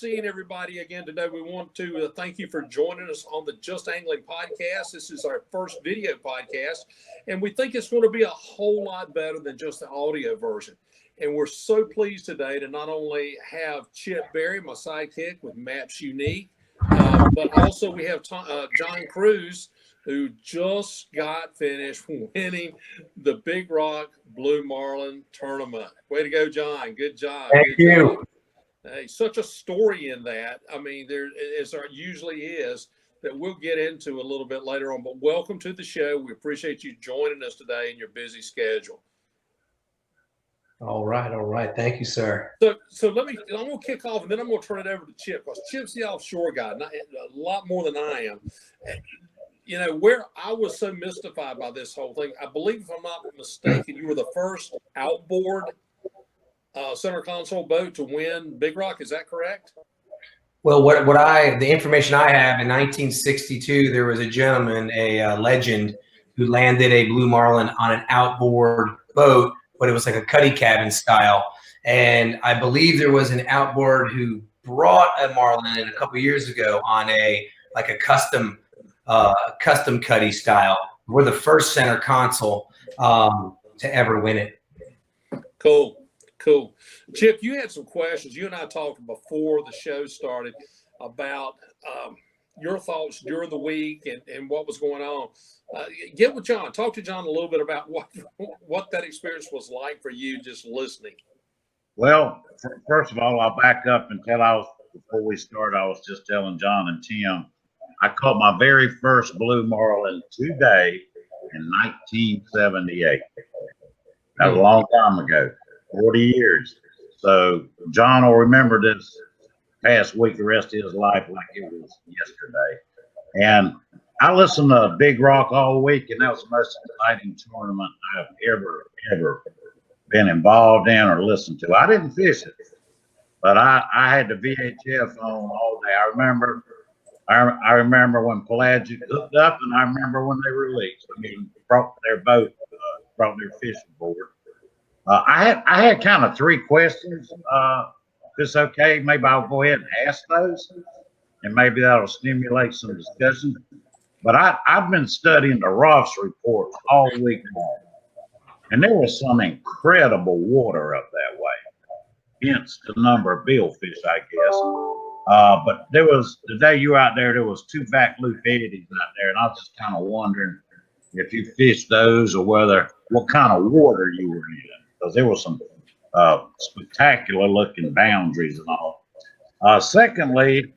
seeing everybody again today. We want to thank you for joining us on the Just Angling podcast. This is our first video podcast, and we think it's going to be a whole lot better than just the audio version. And we're so pleased today to not only have Chip Berry, my sidekick with Maps Unique, but also we have John Cruz, who just got finished winning the Big Rock Blue Marlin tournament. Way to go, John. Good job. Thank you. Hey, such a story in that. I mean, there, as there usually is, that we'll get into a little bit later on. But welcome to the show. We appreciate you joining us today in your busy schedule. All right. Thank you, sir. So I'm going to kick off, and then I'm going to turn it over to Chip, because Chip's the offshore guy, a lot more than I am. You know, where I was so mystified by this whole thing, I believe, if I'm not mistaken, you were the first outboard center console boat to win Big Rock. Is that correct? Well, the information I have, in 1962, there was a gentleman, a legend, who landed a Blue Marlin on an outboard boat, but it was like a cuddy cabin style. And I believe there was an outboard who brought a Marlin in a couple of years ago on a custom cuddy style. We're the first center console to ever win it. Cool. Chip, you had some questions. You and I talked before the show started about your thoughts during the week and what was going on. Get with John. Talk to John a little bit about what that experience was like for you just listening. Well, first of all, I'll back up and before we start, I was just telling John and Tim, I caught my very first Blue Marlin today in 1978. That was a long time ago, 40 years. So John will remember this past week the rest of his life like it was yesterday. And I listened to Big Rock all week, and that was the most exciting tournament I've ever been involved in or listened to. I didn't fish it, but I had the VHF on all day. I remember when Pelagic hooked up, and I remember when they released. I mean, brought their boat, brought their fishing board. I had kind of three questions. If it's okay, maybe I'll go ahead and ask those, and maybe that'll stimulate some discussion. But I've been studying the Ross reports all week long, and there was some incredible water up that way, hence the number of billfish, I guess. But the day you were out there was two back loop eddies out there, and I was just kind of wondering if you fished those or what kind of water you were in, because there was some spectacular looking boundaries and all. Secondly,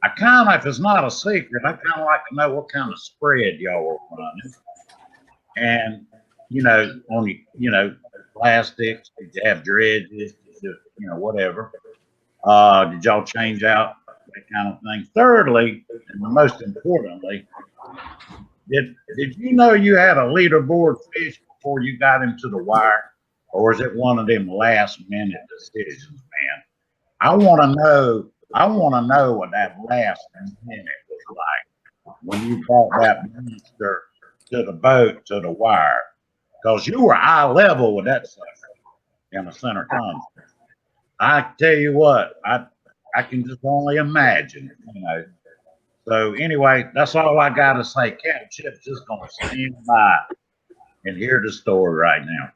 if it's not a secret, I kind of like to know what kind of spread y'all were running. And, plastics, did you have dredges, whatever. Did y'all change out that kind of thing? Thirdly, and most importantly, did you know you had a leaderboard fish before you got him to the wire? Or is it one of them last minute decisions, man? I want to know what that last minute was like when you brought that monster to the boat, to the wire. Because you were eye level with that sucker in the center console. I tell you what, I can just only imagine, So anyway, that's all I got to say. Captain Chip's just going to stand by and hear the story right now.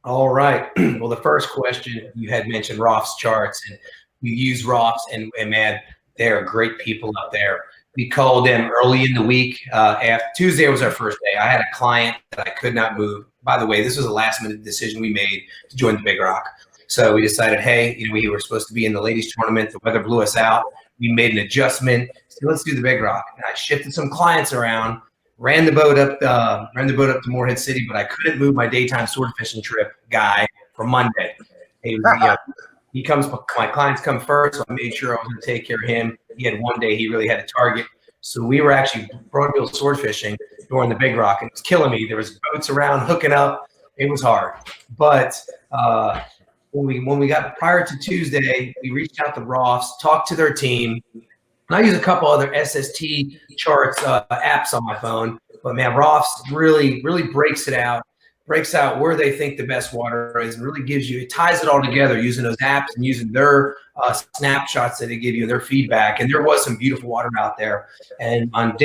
All right. Well, the first question, you had mentioned Roth's charts, and we use Roth's, and man, they're great people up there. We called them early in the week. After Tuesday was our first day. I had a client that I could not move. By the way, this was a last-minute decision we made to join the Big Rock. So we decided, hey, we were supposed to be in the ladies' tournament. The weather blew us out. We made an adjustment. So let's do the Big Rock. And I shifted some clients around. Ran the boat up to Morehead City, but I couldn't move my daytime sword fishing trip guy for Monday. My clients come first, so I made sure I was going to take care of him. He had one day he really had a target. So we were actually broadbill sword fishing during the Big Rock, and it was killing me. There was boats around hooking up. It was hard. But when we got prior to Tuesday, we reached out to Ross, talked to their team. And I use a couple other SST charts apps on my phone, but man, Ross really breaks it out. breaks out where they think the best water is, and really gives you, it ties it all together using those apps and using their snapshots that they give you and their feedback. And there was some beautiful water out there. And on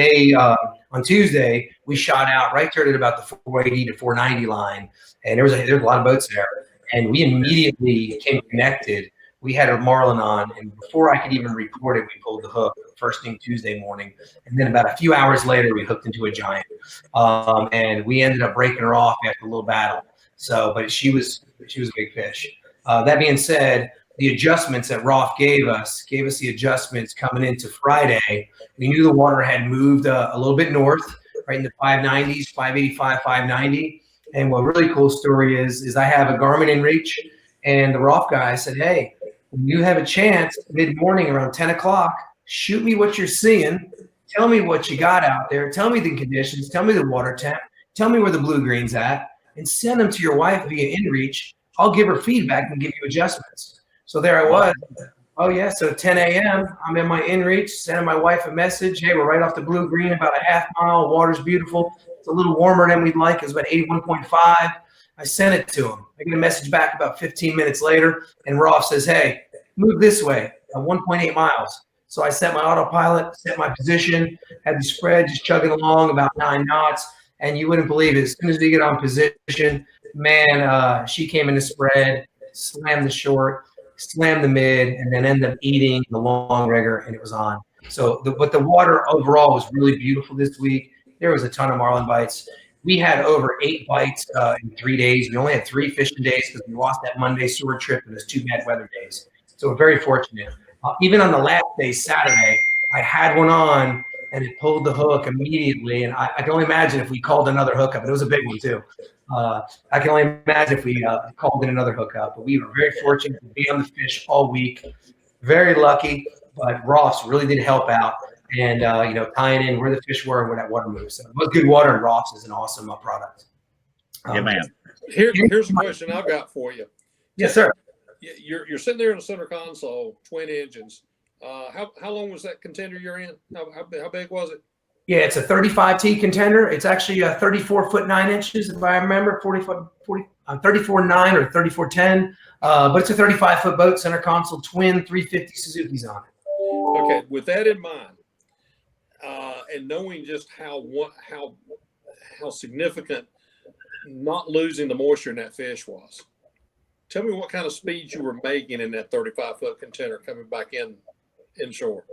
Tuesday, we shot out right there at about the 480 to 490 line, and there was a lot of boats there, and we immediately became connected. We had a Marlin on, and before I could even report it, we pulled the hook first thing Tuesday morning. And then about a few hours later, we hooked into a giant. And we ended up breaking her off after a little battle. So, but she was a big fish. That being said, the adjustments that Rolf gave us the adjustments coming into Friday. We knew the water had moved a little bit north, right in the 590s, 585, 590. And what really cool story is I have a Garmin inReach, and the Rolf guy said, hey, when you have a chance mid-morning around 10 o'clock, shoot me what you're seeing. Tell me what you got out there. Tell me the conditions. Tell me the water temp. Tell me where the blue green's at, and send them to your wife via inReach. I'll give her feedback and give you adjustments. So there I was. Oh, yeah. So 10 a.m., I'm in my inReach, sending my wife a message. Hey, we're right off the blue green, about a half mile. Water's beautiful. It's a little warmer than we'd like. It's about 81.5. I sent it to him. I get a message back about 15 minutes later, and Rolf says, hey, move this way, 1.8 miles. So I set my autopilot, set my position, had the spread just chugging along about 9 knots, and you wouldn't believe it. As soon as we get on position, man, she came in the spread, slammed the short, slammed the mid, and then ended up eating the long rigger, and it was on. So, but the water overall was really beautiful this week. There was a ton of marlin bites. We had over 8 bites in 3 days. We only had 3 fishing days because we lost that Monday sword trip and those 2 bad weather days. So we're very fortunate. Even on the last day, Saturday, I had one on and it pulled the hook immediately. And I can only imagine if we called another hookup. And it was a big one too. I can only imagine if we called in another hookup. But we were very fortunate to be on the fish all week. Very lucky. But Ross really did help out. And, tying in where the fish were and where that water moves. So it was good water, and Ross is an awesome product. Yeah, man. Here's a question I've got for you. Yes, sir. You're sitting there in the center console, twin engines. How long was that contender you're in? How big was it? Yeah, it's a 35T contender. It's actually a 34 foot 9 inches, if I remember, 34.9 or 34.10. But it's a 35 foot boat, center console, twin 350 Suzuki's on it. Okay, with that in mind, and knowing just how significant not losing the moisture in that fish was, tell me what kind of speeds you were making in that 35 foot container coming back inshore.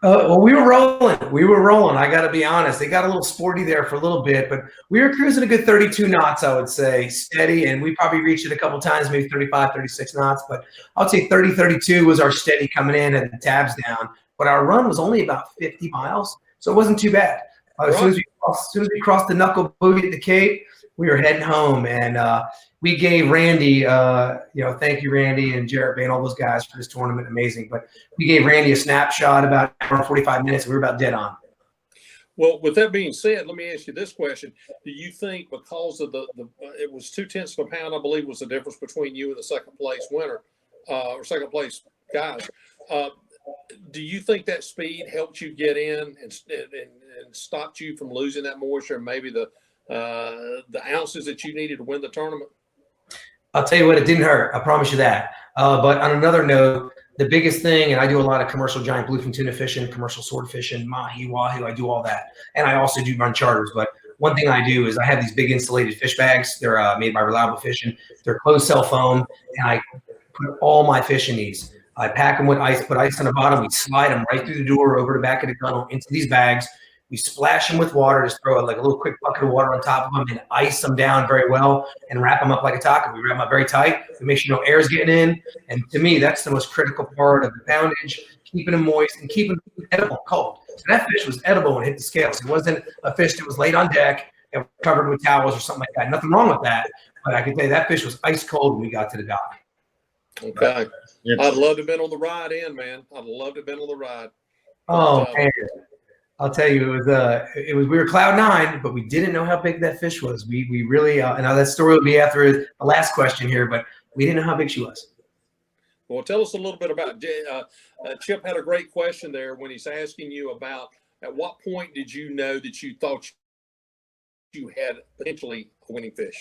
Well, we were rolling. I got to be honest. It got a little sporty there for a little bit, but we were cruising a good 32 knots, I would say, steady. And we probably reached it a couple times, maybe 35, 36 knots. But I would say 30, 32 was our steady coming in and the tabs down. But our run was only about 50 miles, so it wasn't too bad. As soon as we crossed the knuckle boogie at the Cape, we were heading home. And we gave Randy, thank you, Randy and Jarrett Bain, all those guys for this tournament. Amazing. But we gave Randy a snapshot about an hour and 45 minutes. And we were about dead on. Well, with that being said, let me ask you this question. Do you think because of it was 0.2 of a pound, I believe, was the difference between you and the second place winner or second place guys? Do you think that speed helped you get in and stopped you from losing that moisture and maybe the ounces that you needed to win the tournament? I'll tell you what, it didn't hurt. I promise you that. But on another note, the biggest thing, and I do a lot of commercial giant bluefin tuna fishing, commercial sword fishing, mahi, wahoo, I do all that. And I also do run charters. But one thing I do is I have these big insulated fish bags. They're made by Reliable Fishing. They're closed cell foam, and I put all my fish in these. I pack them with ice, put ice on the bottom. We slide them right through the door over the back of the gunnel into these bags. We splash them with water, just throw like a little quick bucket of water on top of them and ice them down very well and wrap them up like a taco. We wrap them up very tight. We make sure no air is getting in. And to me, that's the most critical part of the poundage, keeping them moist and keeping them edible cold. So that fish was edible when it hit the scales. It wasn't a fish that was laid on deck and covered with towels or something like that. Nothing wrong with that. But I can tell you that fish was ice cold when we got to the dock. Okay. I'd love to have been on the ride in, man. I'd love to have been on the ride. Oh, man. I'll tell you, we were cloud 9, but we didn't know how big that fish was. We really, and now that story will be after the last question here, but we didn't know how big she was. Well, tell us a little bit about Chip had a great question there when he's asking you about at what point did you know that you thought you had potentially a winning fish?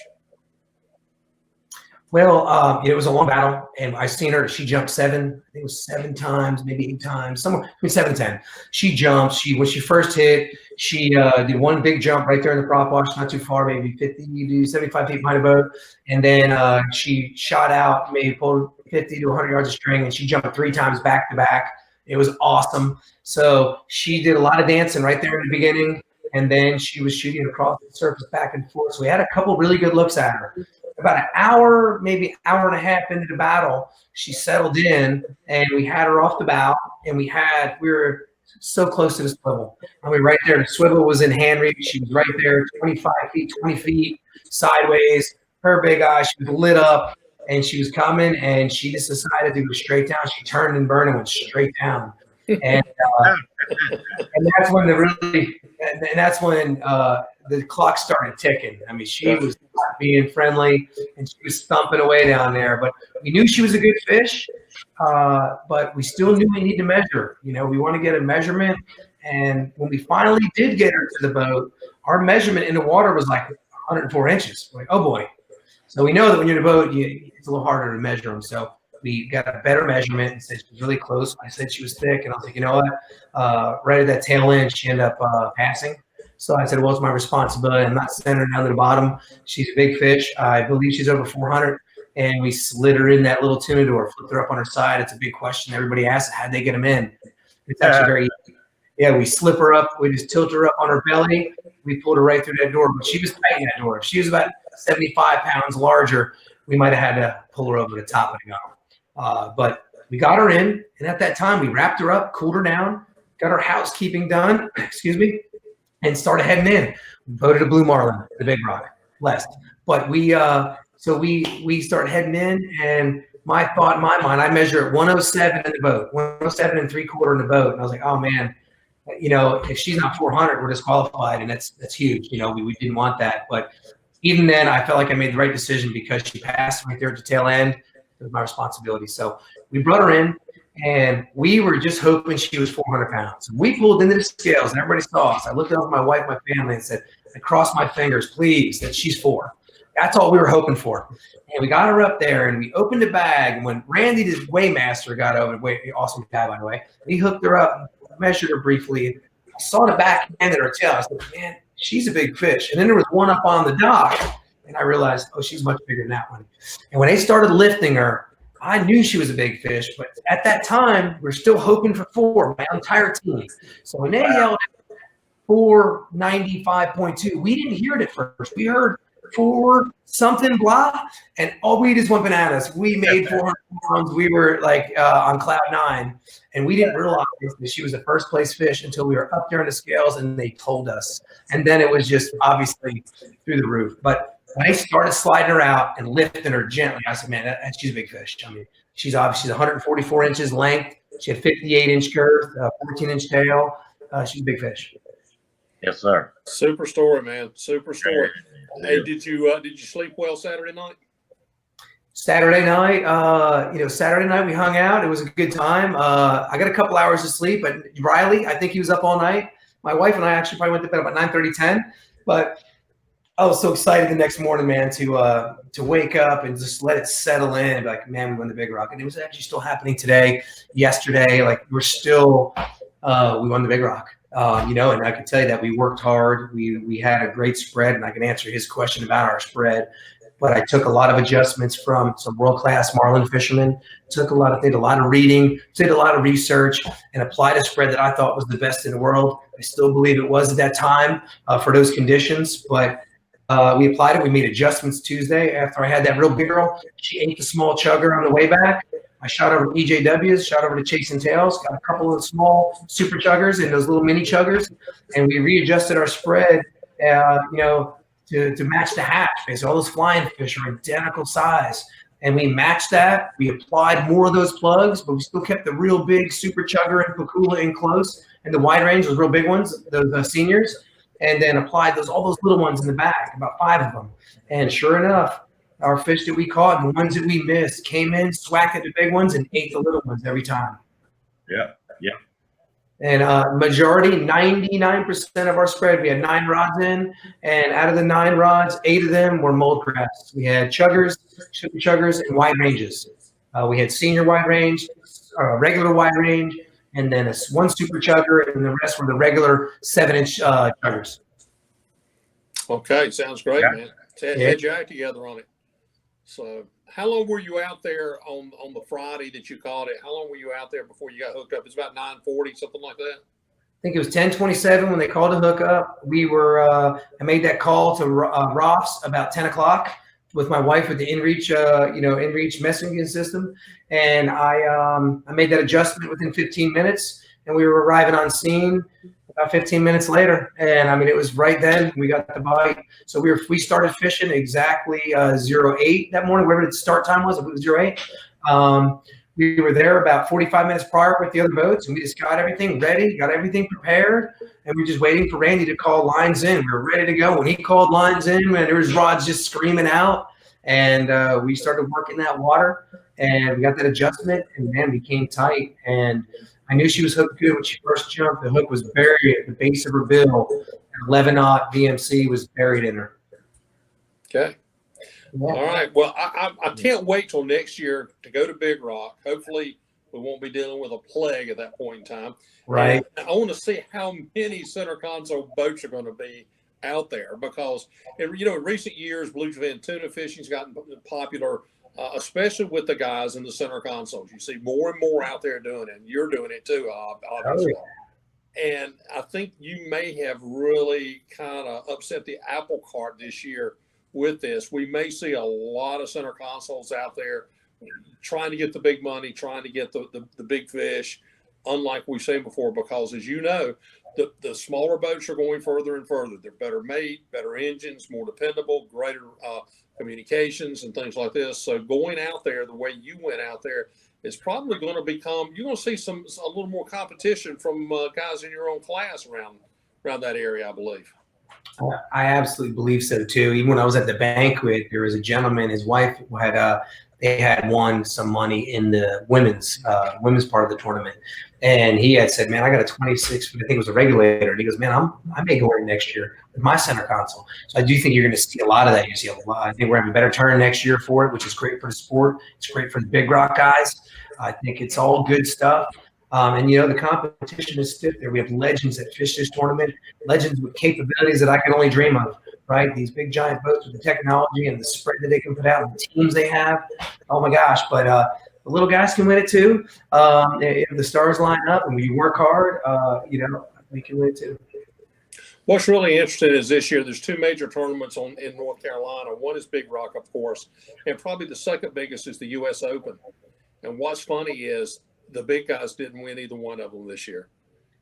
Well, it was a long battle, and I seen her. She jumped I think it was 7 times, maybe 8 times, somewhere between 7 and 10. She jumped. When she first hit, she did one big jump right there in the prop wash, not too far, maybe 50 to 75 feet behind the boat, and then she shot out, maybe pulled 50 to 100 yards of string, and she jumped 3 times back to back. It was awesome. So she did a lot of dancing right there in the beginning, and then she was shooting across the surface back and forth. So we had a couple really good looks at her. About an hour, maybe hour and a half into the battle, she settled in, and we had her off the bow, and we were so close to the swivel. I mean, right there, the swivel was in hand reach. She was right there, 25 feet, 20 feet sideways. Her big eye, she was lit up, and she was coming, and she just decided to go straight down. She turned and burned and went straight down. And that's when the clock started ticking. I mean, she was being friendly, and she was thumping away down there. But we knew she was a good fish, but we still knew we need to measure. You know, we want to get a measurement. And when we finally did get her to the boat, our measurement in the water was like 104 inches. We're like, oh boy. So we know that when you're in a boat, it's a little harder to measure them. So we got a better measurement and said she was really close. I said she was thick, and I was like, you know what? Right at that tail end, she ended up passing. So I said, well, it's my responsibility. I'm not sending her down to the bottom. She's a big fish. I believe she's over 400. And we slid her in that little tuna door, flipped her up on her side. It's a big question everybody asks, how'd they get them in? It's actually very easy. Yeah, we slip her up. We just tilt her up on her belly. We pulled her right through that door. But she was tight in that door. If she was about 75 pounds larger, we might have had to pull her over the top of the gun. But we got her in. And at that time, we wrapped her up, cooled her down, got her housekeeping done, and started heading in. We boated a blue marlin, the big rock, less. But we started heading in, and my thought in my mind, I measure at 107 in the boat, 107 and 3/4 in the boat. And I was like, oh man, you know, if she's not 400, we're disqualified, and that's huge. You know, we didn't want that. But even then, I felt like I made the right decision because she passed right there at the tail end. It was my responsibility. So we brought her in, and we were just hoping she was 400 pounds. We pulled into the scales, and everybody saw us. I looked over at my wife, my family, and said, I crossed my fingers, please, that she's 4. That's all we were hoping for. And we got her up there, and we opened the bag. And when Randy, the weighmaster, got over, awesome guy, by the way, he hooked her up, measured her briefly. I saw the back end of her tail. I said, man, she's a big fish. And then there was one up on the dock, and I realized, oh, she's much bigger than that one. And when they started lifting her, I knew she was a big fish, but at that time, we're still hoping for 4, my entire team. So when they yelled 495.2, we didn't hear it at first. We heard 4 something blah, and all we just went bananas. We made 400 pounds. We were like on cloud 9, and we didn't realize that she was a first place fish until we were up there in the scales and they told us. And then it was just obviously through the roof. But when I started sliding her out and lifting her gently, I said, man, she's a big fish. I mean, she's 144 inches length. She had 58-inch girth, 14-inch tail. She's a big fish. Yes, sir. Super story, man. Super story. Hey, did you sleep well Saturday night? Saturday night we hung out. It was a good time. I got a couple hours of sleep, but Riley, I think he was up all night. My wife and I actually probably went to bed about 9:30, 10. But I was so excited the next morning, man, to wake up and just let it settle in. Like, man, we won the Big Rock, and it was actually still happening today. Yesterday, like we won the Big Rock. And I can tell you that we worked hard. We had a great spread, and I can answer his question about our spread. But I took a lot of adjustments from some world-class marlin fishermen. Did a lot of reading, did a lot of research, and applied a spread that I thought was the best in the world. I still believe it was at that time for those conditions, but we applied it. We made adjustments Tuesday after I had that real big girl. She ate the small chugger on the way back. I shot over to EJWs, shot over to Chasing Tails, got a couple of small super chuggers and those little mini chuggers, and we readjusted our spread, to match the hatch. So all those flying fish are identical size, and we matched that. We applied more of those plugs, but we still kept the real big super chugger and Pakula in close, and the wide range, those real big ones, the seniors, and then applied all those little ones in the back, about 5 of them. And sure enough, our fish that we caught and the ones that we missed came in, swacked at the big ones, and ate the little ones every time. Yeah. And majority, 99% of our spread, we had 9 rods in, and out of the 9 rods, 8 of them were mold crafts. We had chuggers, sugar chuggers, and wide ranges. We had senior wide range, regular wide range, and then one super chugger, and the rest were the regular 7-inch chuggers. Okay, sounds great, Yeah. man. Had you act together on it. So, how long were you out there on the Friday that you called it? How long were you out there before you got hooked up? It's about 9:40, something like that. I think it was 10:27 when they called to hook up. We were I made that call to Roth's about 10 o'clock with my wife with the InReach InReach messaging system, and I made that adjustment within 15 minutes, and we were arriving on scene about 15 minutes later. And I mean, it was right then we got the bite. So we started fishing exactly 08 that morning, whatever the start time was. It was 08. We were there about 45 minutes prior with the other boats, and we just got everything ready, got everything prepared, and we were just waiting for Randy to call lines in. We were ready to go. When he called lines in, man, there was rods just screaming out, and we started working that water, and we got that adjustment, and man, we came tight. And I knew she was hooked good when she first jumped. The hook was buried at the base of her bill. An 11-aught VMC was buried in her. Okay. Yeah. All right. Well, I can't wait till next year to go to Big Rock. Hopefully, we won't be dealing with a plague at that point in time. Right. And I want to see how many center console boats are going to be out there because, in recent years, bluefin tuna fishing's gotten popular, especially with the guys in the center consoles. You see more and more out there doing it, and you're doing it too, obviously. Oh, And I think you may have really kind of upset the apple cart this year with this. We may see a lot of center consoles out there trying to get the big money, trying to get the big fish, unlike we've seen before, because as you know, the smaller boats are going further and further. They're better made, better engines, more dependable, greater communications and things like this. So going out there the way you went out there is probably going to become, you're going to see a little more competition from guys in your own class around that area, I believe. I absolutely believe so too. Even when I was at the banquet, there was a gentleman, his wife had won some money in the women's part of the tournament, and he had said, "Man, I got a 26 foot, I think it was a regulator." And he goes, "Man, I may go in next year with my center console." So I do think you're going to see a lot of that. You see a lot. I think we're having a better turn next year for it, which is great for the sport. It's great for the Big Rock guys. I think it's all good stuff. And the competition is stiff there. We have legends that fish this tournament, legends with capabilities that I can only dream of, right? These big giant boats with the technology and the spread that they can put out and the teams they have. Oh my gosh. But the little guys can win it too. If the stars line up and we work hard, we can win it too. What's really interesting is this year there's 2 major tournaments in North Carolina. One is Big Rock, of course, and probably the second biggest is the U.S. Open. And what's funny is the big guys didn't win either one of them this year.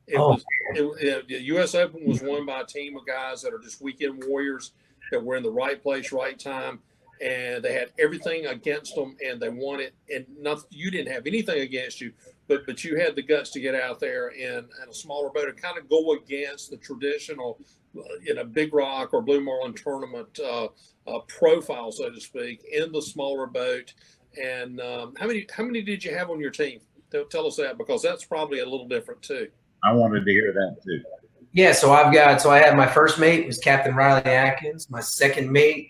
The U.S. Open was won by a team of guys that are just weekend warriors that were in the right place, right time, and they had everything against them, and they won it. And you didn't have anything against you, but you had the guts to get out there in a smaller boat and kind of go against the traditional, Big Rock or Blue Marlin tournament profile, so to speak, in the smaller boat. And how many did you have on your team? Tell us that, because that's probably a little different too. I wanted to hear that too. Yeah, so I had my first mate was Captain Riley Atkins. My second mate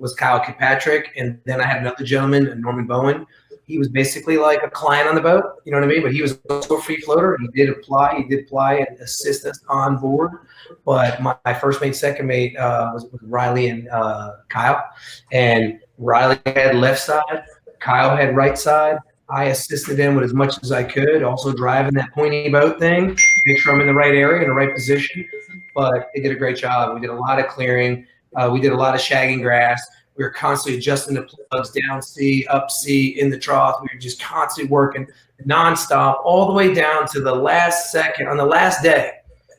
was Kyle Kilpatrick, and then I had another gentleman, Norman Bowen. He was basically like a client on the boat, you know what I mean? But he was also a free floater. He did apply and assist us on board. But my first mate, second mate was Riley and Kyle. And Riley had left side, Kyle had right side. I assisted him with as much as I could, also driving that pointy boat thing, make sure I'm in the right area, in the right position. But they did a great job. We did a lot of clearing. We did a lot of shagging grass. We were constantly adjusting the plugs down C, up C, in the trough. We were just constantly working nonstop all the way down to the last second on the last day.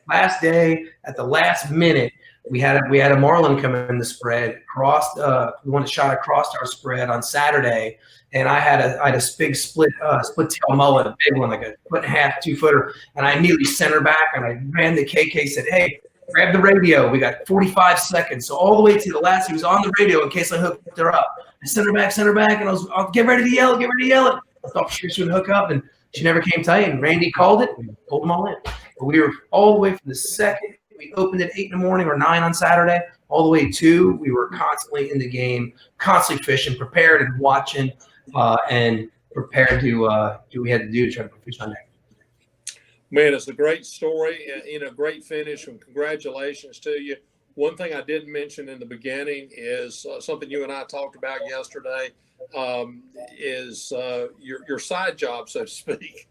Last day, at the last minute, we had a Marlin come in the spread. We went shot across our spread on Saturday. And I had a big split tail mullet, a big one, like a 1.5, 2 footer. And I immediately sent her back, and I ran to KK, said, "Hey, grab the radio. We got 45 seconds." So all the way to the last, he was on the radio in case I hooked her up. I sent her back, and I'll get ready to yell it. I thought she was going to hook up, and she never came tight. And Randy called it. We pulled them all in. But we were all the way from the second we opened at 8 in the morning or 9 on Saturday, all the way to we were constantly in the game, constantly fishing, prepared and watching, and prepared to do what we had to do to try to put fish on deck. Man, it's a great story, great finish, and congratulations to you. One thing I didn't mention in the beginning is something you and I talked about yesterday, is your side job, so to speak.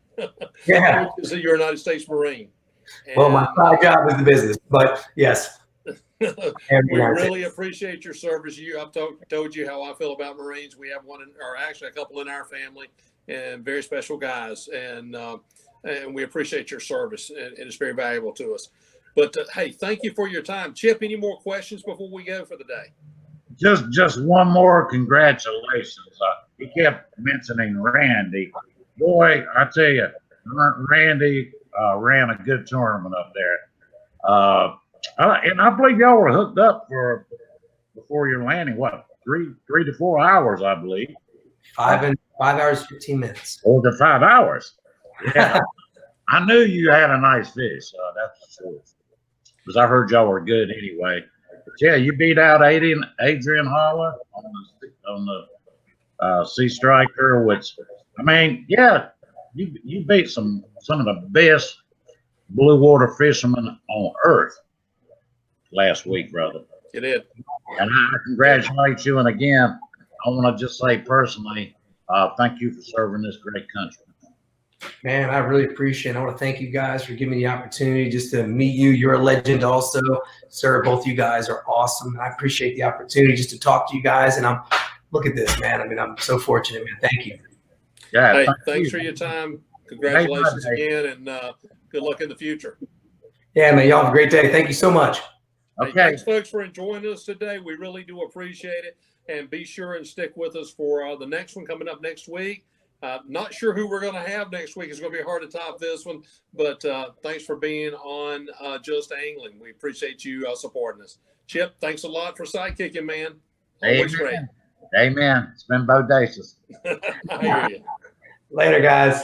Yeah. Which is that you're a United States Marine. And, well, my side job is the business, but yes. we really appreciate your service. I've told you how I feel about Marines. We have actually a couple in our family, and very special guys, and we appreciate your service, and it's very valuable to us. But hey, thank you for your time, Chip. Any more questions before we go for the day? Just one more. Congratulations. He kept mentioning Randy. Boy, I tell you, Randy ran a good tournament up there. And I believe y'all were hooked up before your landing. What, 3 to 4 hours, I believe. 5 hours 15 minutes. 4 to 5 hours. Yeah, I knew you had a nice fish. That's for sure. Because I heard y'all were good anyway. But yeah, you beat out Adrian Holler on the Sea Striker, which, I mean, yeah, you beat some of the best blue water fishermen on earth last week, brother. You did. And I congratulate you. And again, I want to just say personally, thank you for serving this great country. Man, I really appreciate it. I want to thank you guys for giving me the opportunity just to meet you. You're a legend also. Sir, both you guys are awesome. I appreciate the opportunity just to talk to you guys. And look at this, man. I mean, I'm so fortunate, man. Thank you. Yeah. Hey, thanks for your time. Congratulations again, and good luck in the future. Yeah, man. Y'all have a great day. Thank you so much. Okay. Hey, thanks, folks, for joining us today. We really do appreciate it. And be sure and stick with us for the next one coming up next week. Not sure who we're going to have next week. It's going to be hard to top this one. But thanks for being on Just Angling. We appreciate you supporting us. Chip, thanks a lot for sidekicking, man. Always great. Amen. It's been bodacious. I hear you. Later, guys.